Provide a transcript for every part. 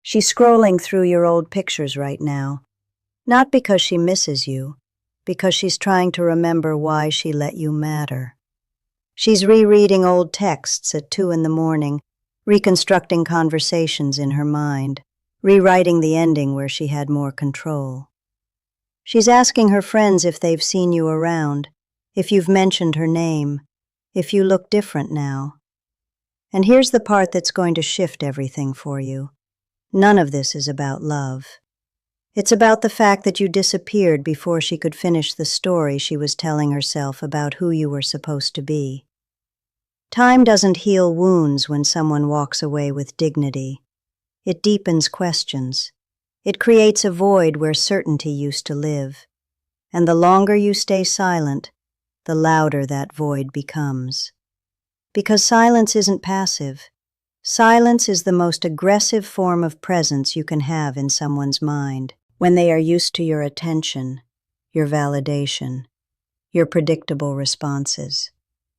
She's scrolling through your old pictures right now, not because she misses you, because she's trying to remember why she let you matter. She's rereading old texts at 2 in the morning, reconstructing conversations in her mind, rewriting the ending where she had more control. She's asking her friends if they've seen you around, if you've mentioned her name, if you look different now. And here's the part that's going to shift everything for you. None of this is about love. It's about the fact that you disappeared before she could finish the story she was telling herself about who you were supposed to be. Time doesn't heal wounds when someone walks away with dignity. It deepens questions. It creates a void where certainty used to live. And the longer you stay silent, the louder that void becomes. Because silence isn't passive. Silence is the most aggressive form of presence you can have in someone's mind when they are used to your attention, your validation, your predictable responses.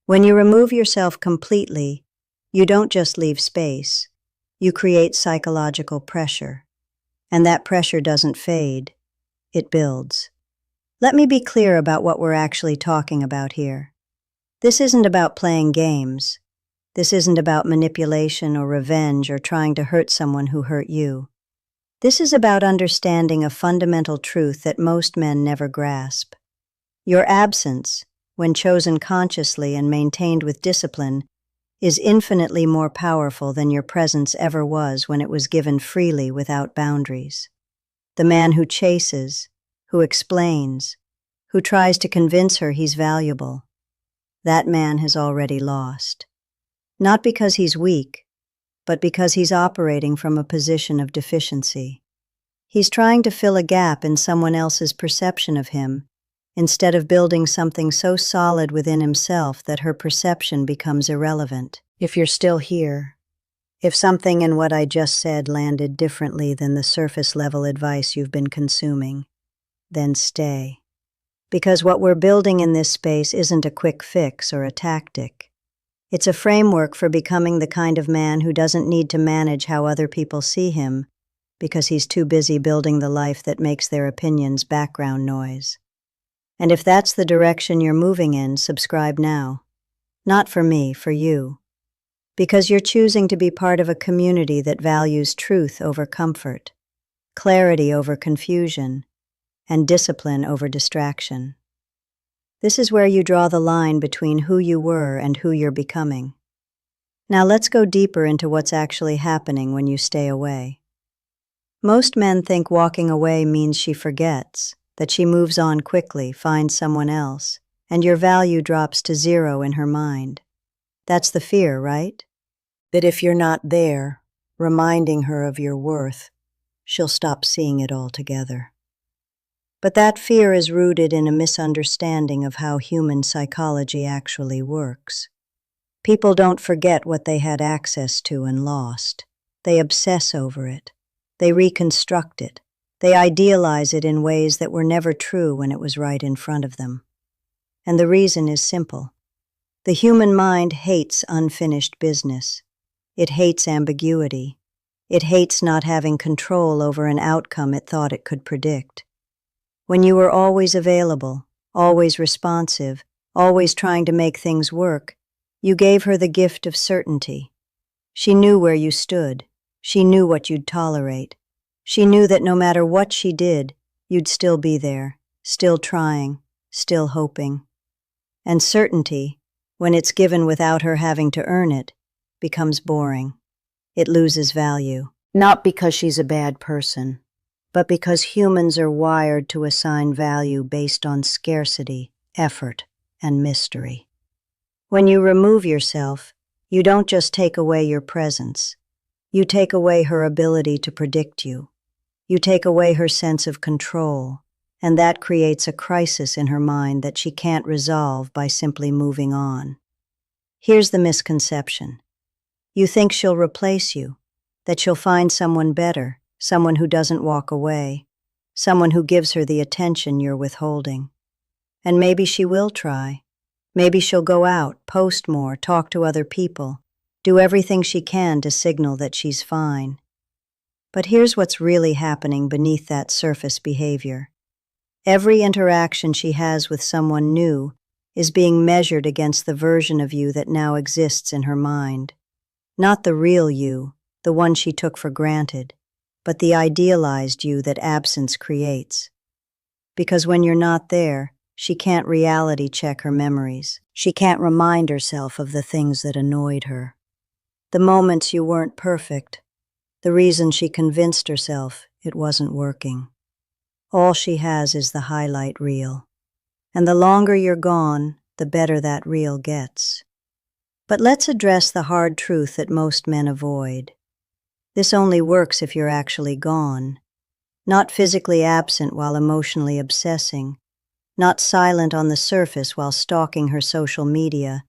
When you remove yourself completely, you don't just leave space, you create psychological pressure. And that pressure doesn't fade, it builds. Let me be clear about what we're actually talking about here. This isn't about playing games. This isn't about manipulation or revenge or trying to hurt someone who hurt you. This is about understanding a fundamental truth that most men never grasp. Your absence, when chosen consciously and maintained with discipline, is infinitely more powerful than your presence ever was when it was given freely without boundaries. The man who chases, who explains, who tries to convince her he's valuable, that man has already lost. Not because he's weak, but because he's operating from a position of deficiency. He's trying to fill a gap in someone else's perception of him, instead of building something so solid within himself that her perception becomes irrelevant. If you're still here, if something in what I just said landed differently than the surface-level advice you've been consuming, then stay. Because what we're building in this space isn't a quick fix or a tactic. It's a framework for becoming the kind of man who doesn't need to manage how other people see him because he's too busy building the life that makes their opinions background noise. And if that's the direction you're moving in, subscribe now. Not for me, for you. Because you're choosing to be part of a community that values truth over comfort, clarity over confusion, and discipline over distraction. This is where you draw the line between who you were and who you're becoming. Now let's go deeper into what's actually happening when you stay away. Most men think walking away means she forgets, that she moves on quickly, finds someone else, and your value drops to 0 in her mind. That's the fear, right? That if you're not there, reminding her of your worth, she'll stop seeing it altogether. But that fear is rooted in a misunderstanding of how human psychology actually works. People don't forget what they had access to and lost. They obsess over it. They reconstruct it. They idealize it in ways that were never true when it was right in front of them. And the reason is simple. The human mind hates unfinished business. It hates ambiguity. It hates not having control over an outcome it thought it could predict. When you were always available, always responsive, always trying to make things work, you gave her the gift of certainty. She knew where you stood. She knew what you'd tolerate. She knew that no matter what she did, you'd still be there, still trying, still hoping. And certainty, when it's given without her having to earn it, becomes boring. It loses value. Not because she's a bad person, but because humans are wired to assign value based on scarcity, effort, and mystery. When you remove yourself, you don't just take away your presence. You take away her ability to predict you. You take away her sense of control, and that creates a crisis in her mind that she can't resolve by simply moving on. Here's the misconception. You think she'll replace you, that she'll find someone better, someone who doesn't walk away, someone who gives her the attention you're withholding. And maybe she will try. Maybe she'll go out, post more, talk to other people, do everything she can to signal that she's fine. But here's what's really happening beneath that surface behavior. Every interaction she has with someone new is being measured against the version of you that now exists in her mind. Not the real you, the one she took for granted, but the idealized you that absence creates. Because when you're not there, she can't reality check her memories. She can't remind herself of the things that annoyed her. The moments you weren't perfect, the reason she convinced herself it wasn't working. All she has is the highlight reel. And the longer you're gone, the better that reel gets. But let's address the hard truth that most men avoid. This only works if you're actually gone, not physically absent while emotionally obsessing, not silent on the surface while stalking her social media,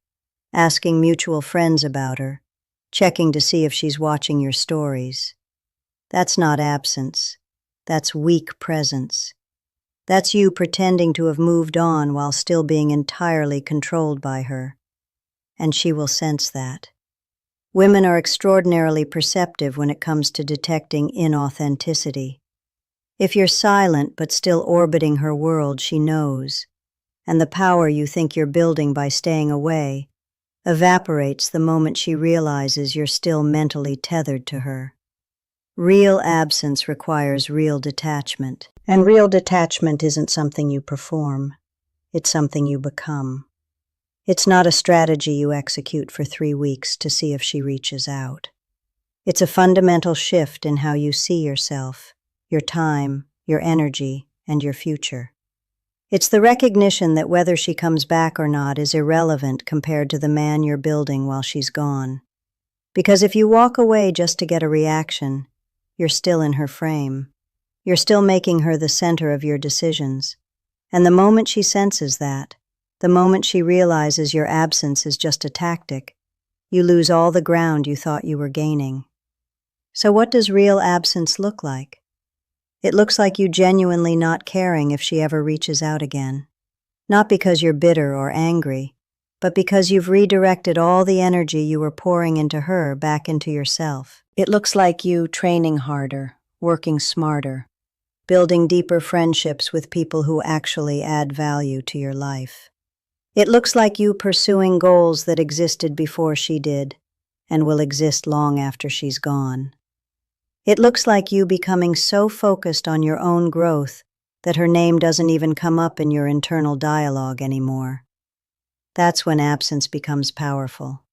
asking mutual friends about her, checking to see if she's watching your stories. That's not absence. That's weak presence. That's you pretending to have moved on while still being entirely controlled by her. And she will sense that. Women are extraordinarily perceptive when it comes to detecting inauthenticity. If you're silent but still orbiting her world, she knows. And the power you think you're building by staying away evaporates the moment she realizes you're still mentally tethered to her. Real absence requires real detachment. And real detachment isn't something you perform. It's something you become. It's not a strategy you execute for 3 weeks to see if she reaches out. It's a fundamental shift in how you see yourself, your time, your energy, and your future. It's the recognition that whether she comes back or not is irrelevant compared to the man you're building while she's gone. Because if you walk away just to get a reaction, you're still in her frame. You're still making her the center of your decisions. And the moment she senses that, the moment she realizes your absence is just a tactic, you lose all the ground you thought you were gaining. So what does real absence look like? It looks like you genuinely not caring if she ever reaches out again. Not because you're bitter or angry, but because you've redirected all the energy you were pouring into her back into yourself. It looks like you training harder, working smarter, building deeper friendships with people who actually add value to your life. It looks like you pursuing goals that existed before she did and will exist long after she's gone. It looks like you becoming so focused on your own growth that her name doesn't even come up in your internal dialogue anymore. That's when absence becomes powerful.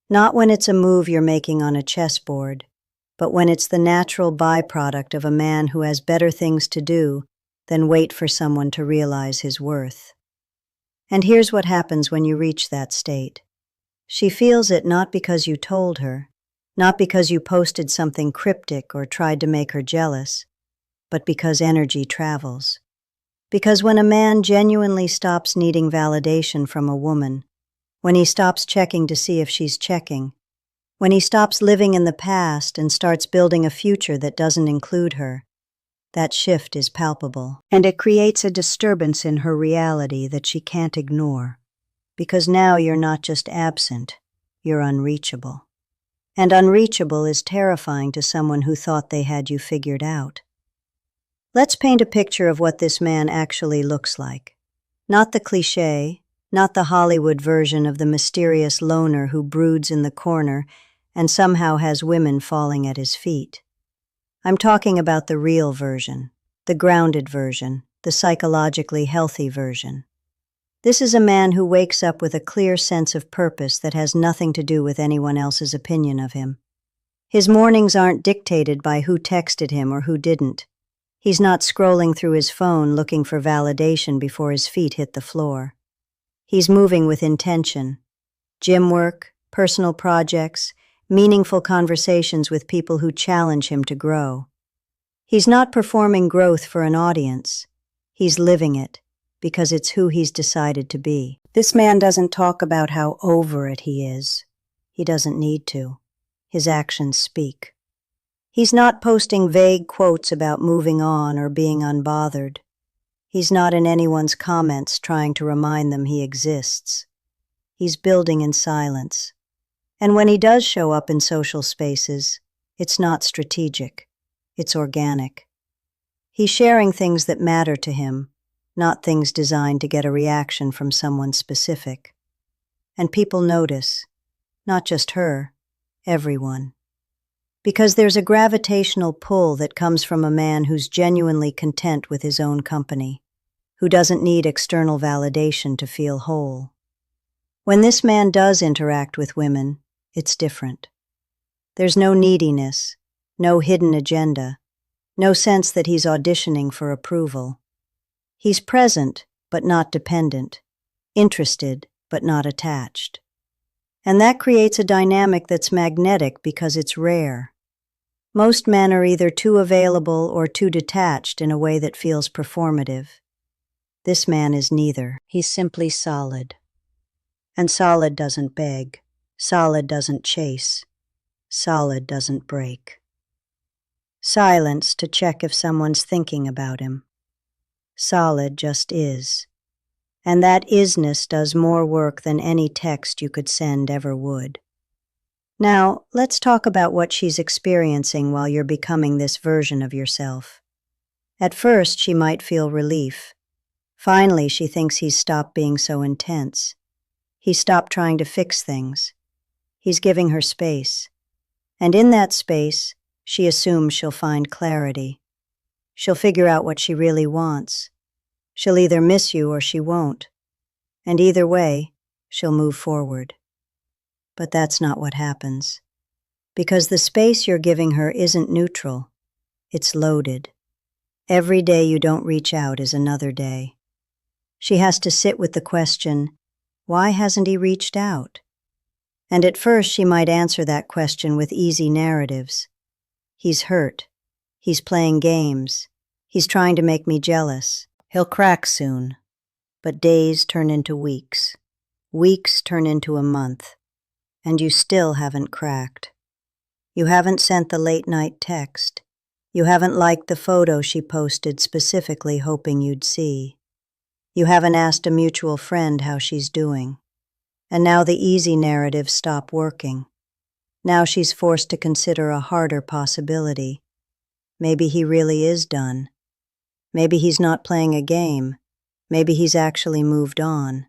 Not when it's a move you're making on a chessboard, but when it's the natural byproduct of a man who has better things to do than wait for someone to realize his worth. And here's what happens when you reach that state. She feels it not because you told her, not because you posted something cryptic or tried to make her jealous, but because energy travels. Because when a man genuinely stops needing validation from a woman, when he stops checking to see if she's checking, when he stops living in the past and starts building a future that doesn't include her, that shift is palpable. And it creates a disturbance in her reality that she can't ignore. Because now you're not just absent, you're unreachable. And unreachable is terrifying to someone who thought they had you figured out. Let's paint a picture of what this man actually looks like. Not the cliché, not the Hollywood version of the mysterious loner who broods in the corner and somehow has women falling at his feet. I'm talking about the real version, the grounded version, the psychologically healthy version. This is a man who wakes up with a clear sense of purpose that has nothing to do with anyone else's opinion of him. His mornings aren't dictated by who texted him or who didn't. He's not scrolling through his phone looking for validation before his feet hit the floor. He's moving with intention. Gym work, personal projects, meaningful conversations with people who challenge him to grow. He's not performing growth for an audience. He's living it, because it's who he's decided to be. This man doesn't talk about how over it he is. He doesn't need to. His actions speak. He's not posting vague quotes about moving on or being unbothered. He's not in anyone's comments trying to remind them he exists. He's building in silence. And when he does show up in social spaces, it's not strategic. It's organic. He's sharing things that matter to him, not things designed to get a reaction from someone specific. And people notice, not just her, everyone. Because there's a gravitational pull that comes from a man who's genuinely content with his own company, who doesn't need external validation to feel whole. When this man does interact with women, it's different. There's no neediness, no hidden agenda, no sense that he's auditioning for approval. He's present, but not dependent, interested, but not attached. And that creates a dynamic that's magnetic because it's rare. Most men are either too available or too detached in a way that feels performative. This man is neither. He's simply solid. And solid doesn't beg. Solid doesn't chase. Solid doesn't break. Silence to check if someone's thinking about him. Solid just is. And that isness does more work than any text you could send ever would. Now, let's talk about what she's experiencing while you're becoming this version of yourself. At first, she might feel relief. Finally, she thinks he's stopped being so intense. He's stopped trying to fix things. He's giving her space. And in that space, she assumes she'll find clarity. She'll figure out what she really wants. She'll either miss you or she won't. And either way, she'll move forward. But that's not what happens. Because the space you're giving her isn't neutral. It's loaded. Every day you don't reach out is another day. She has to sit with the question, why hasn't he reached out? And at first she might answer that question with easy narratives. He's hurt. He's playing games. He's trying to make me jealous. He'll crack soon. But days turn into weeks. Weeks turn into a month. And you still haven't cracked. You haven't sent the late-night text. You haven't liked the photo she posted specifically hoping you'd see. You haven't asked a mutual friend how she's doing. And now the easy narratives stop working. Now she's forced to consider a harder possibility. Maybe he really is done. Maybe he's not playing a game. Maybe he's actually moved on.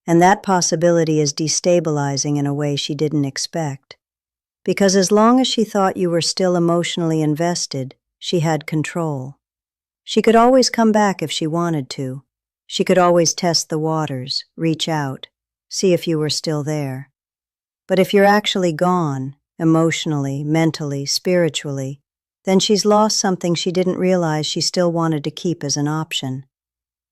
And that possibility is destabilizing in a way she didn't expect. Because as long as she thought you were still emotionally invested, she had control. She could always come back if she wanted to. She could always test the waters, reach out, see if you were still there. But if you're actually gone, emotionally, mentally, spiritually, then she's lost something she didn't realize she still wanted to keep as an option.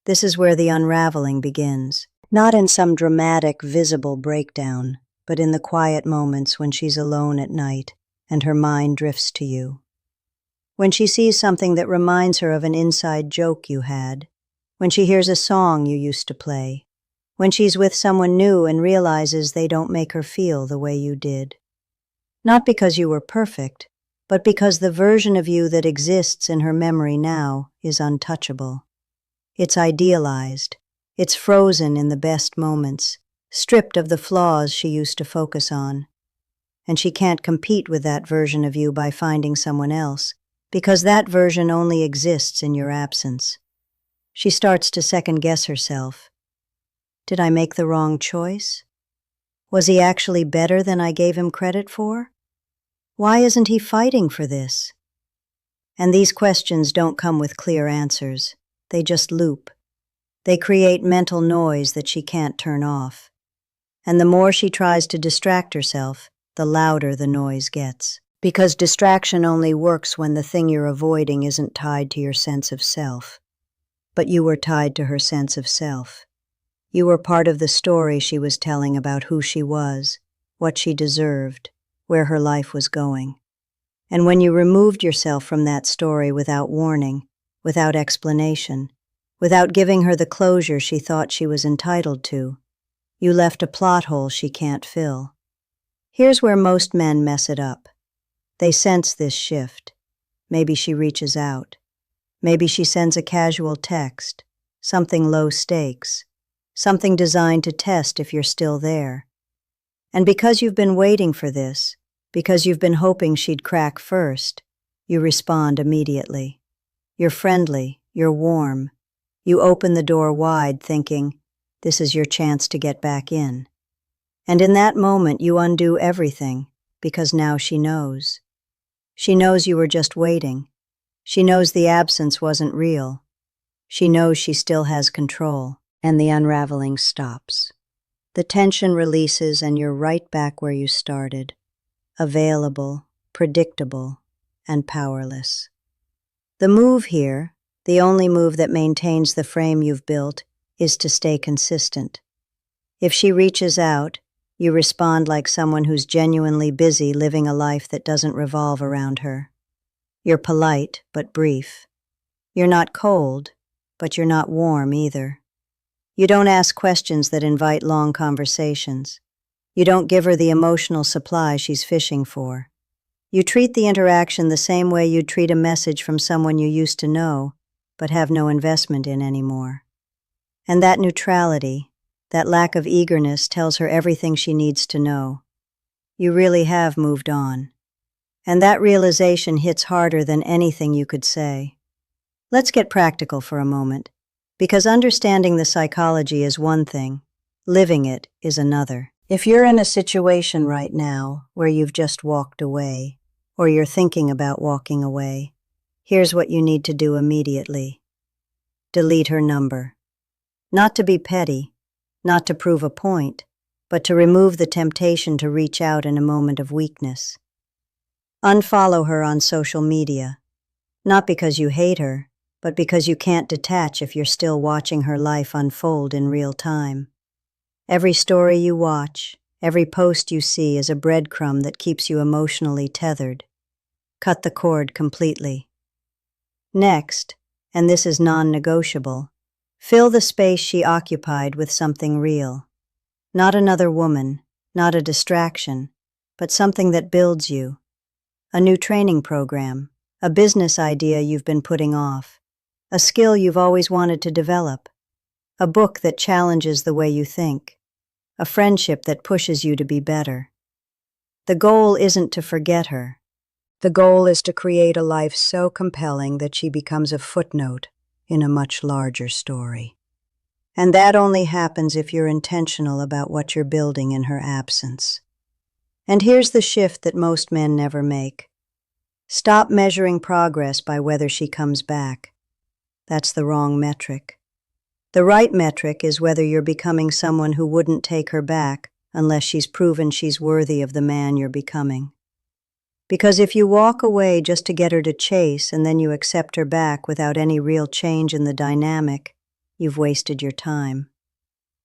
This is where the unraveling begins. Not in some dramatic, visible breakdown, but in the quiet moments when she's alone at night and her mind drifts to you. When she sees something that reminds her of an inside joke you had, when she hears a song you used to play, when she's with someone new and realizes they don't make her feel the way you did. Not because you were perfect, but because the version of you that exists in her memory now is untouchable. It's idealized. It's frozen in the best moments, stripped of the flaws she used to focus on. And she can't compete with that version of you by finding someone else, because that version only exists in your absence. She starts to second-guess herself. Did I make the wrong choice? Was he actually better than I gave him credit for? Why isn't he fighting for this? And these questions don't come with clear answers. They just loop. They create mental noise that she can't turn off. And the more she tries to distract herself, the louder the noise gets. Because distraction only works when the thing you're avoiding isn't tied to your sense of self. But you were tied to her sense of self. You were part of the story she was telling about who she was, what she deserved, where her life was going. And when you removed yourself from that story without warning, without explanation, without giving her the closure she thought she was entitled to, you left a plot hole she can't fill. Here's where most men mess it up. They sense this shift. Maybe she reaches out. Maybe she sends a casual text, something low stakes, something designed to test if you're still there. And because you've been waiting for this, because you've been hoping she'd crack first, You respond immediately. You're friendly, you're warm. You open the door wide thinking, this is your chance to get back in. And in that moment you undo everything, because now she knows. She knows you were just waiting. She knows the absence wasn't real. She knows she still has control, and the unraveling stops. The tension releases and you're right back where you started, available, predictable, and powerless. The move here, the only move that maintains the frame you've built, is to stay consistent. If she reaches out, you respond like someone who's genuinely busy living a life that doesn't revolve around her. You're polite, but brief. You're not cold, but you're not warm either. You don't ask questions that invite long conversations. You don't give her the emotional supply she's fishing for. You treat the interaction the same way you'd treat a message from someone you used to know, but have no investment in anymore. And that neutrality, that lack of eagerness tells her everything she needs to know. You really have moved on. And that realization hits harder than anything you could say. Let's get practical for a moment, because understanding the psychology is one thing, living it is another. If you're in a situation right now where you've just walked away, or you're thinking about walking away, here's what you need to do immediately. Delete her number. Not to be petty, not to prove a point, but to remove the temptation to reach out in a moment of weakness. Unfollow her on social media, not because you hate her, but because you can't detach if you're still watching her life unfold in real time. Every story you watch, every post you see is a breadcrumb that keeps you emotionally tethered. Cut the cord completely. Next, and this is non-negotiable, fill the space she occupied with something real. Not another woman, not a distraction, but something that builds you. A new training program, a business idea you've been putting off, a skill you've always wanted to develop, a book that challenges the way you think, a friendship that pushes you to be better. The goal isn't to forget her. The goal is to create a life so compelling that she becomes a footnote in a much larger story. And that only happens if you're intentional about what you're building in her absence. And here's the shift that most men never make. Stop measuring progress by whether she comes back. That's the wrong metric. The right metric is whether you're becoming someone who wouldn't take her back unless she's proven she's worthy of the man you're becoming. Because if you walk away just to get her to chase and then you accept her back without any real change in the dynamic, you've wasted your time.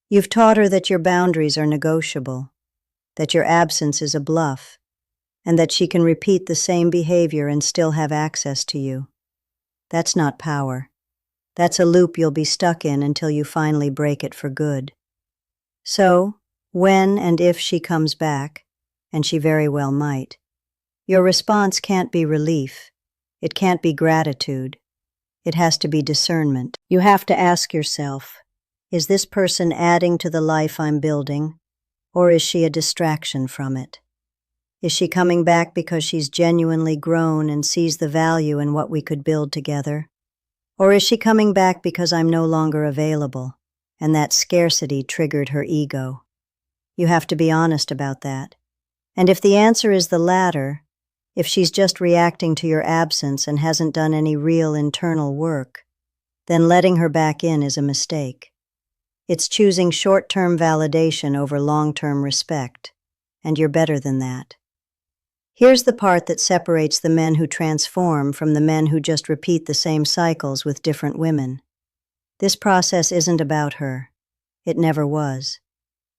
You've taught her that your boundaries are negotiable, that your absence is a bluff, and that she can repeat the same behavior and still have access to you. That's not power. That's a loop you'll be stuck in until you finally break it for good. So, when and if she comes back, and she very well might, your response can't be relief. It can't be gratitude. It has to be discernment. You have to ask yourself, is this person adding to the life I'm building, or is she a distraction from it? Is she coming back because she's genuinely grown and sees the value in what we could build together? Or is she coming back because I'm no longer available, and that scarcity triggered her ego? You have to be honest about that. And if the answer is the latter, if she's just reacting to your absence and hasn't done any real internal work, then letting her back in is a mistake. It's choosing short-term validation over long-term respect, and you're better than that. Here's the part that separates the men who transform from the men who just repeat the same cycles with different women. This process isn't about her. It never was.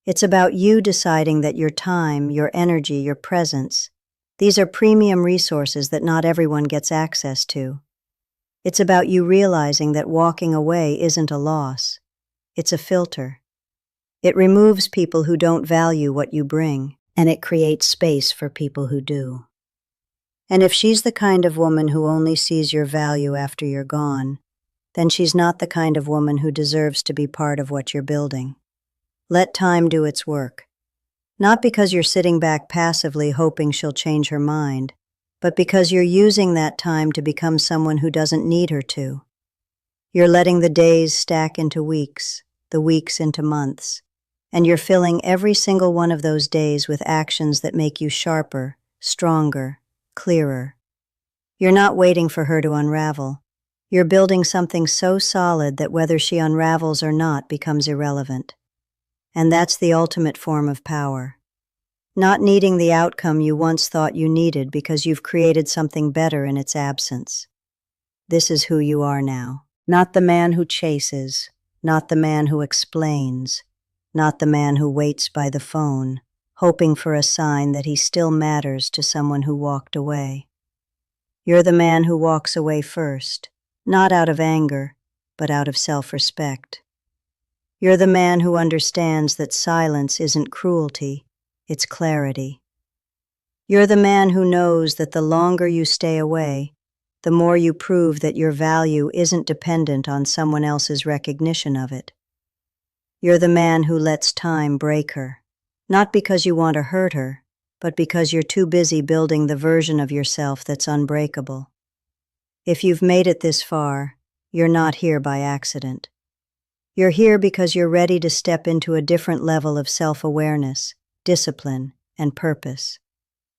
It's about you deciding that your time, your energy, your presence, these are premium resources that not everyone gets access to. It's about you realizing that walking away isn't a loss. It's a filter. It removes people who don't value what you bring, and it creates space for people who do. And if she's the kind of woman who only sees your value after you're gone, then she's not the kind of woman who deserves to be part of what you're building. Let time do its work. Not because you're sitting back passively hoping she'll change her mind, but because you're using that time to become someone who doesn't need her to. You're letting the days stack into weeks, the weeks into months, and you're filling every single one of those days with actions that make you sharper, stronger, clearer. You're not waiting for her to unravel. You're building something so solid that whether she unravels or not becomes irrelevant. And that's the ultimate form of power. Not needing the outcome you once thought you needed because you've created something better in its absence. This is who you are now. Not the man who chases, not the man who explains, not the man who waits by the phone, hoping for a sign that he still matters to someone who walked away. You're the man who walks away first, not out of anger, but out of self-respect. You're the man who understands that silence isn't cruelty, it's clarity. You're the man who knows that the longer you stay away, the more you prove that your value isn't dependent on someone else's recognition of it. You're the man who lets time break her, not because you want to hurt her, but because you're too busy building the version of yourself that's unbreakable. If you've made it this far, you're not here by accident. You're here because you're ready to step into a different level of self-awareness, discipline, and purpose.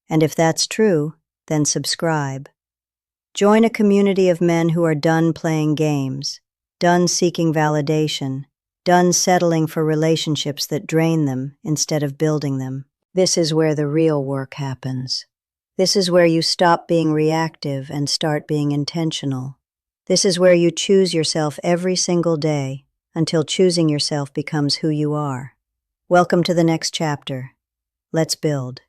And if that's true, then subscribe. Join a community of men who are done playing games, done seeking validation, done settling for relationships that drain them instead of building them. This is where the real work happens. This is where you stop being reactive and start being intentional. This is where you choose yourself every single day until choosing yourself becomes who you are. Welcome to the next chapter. Let's build.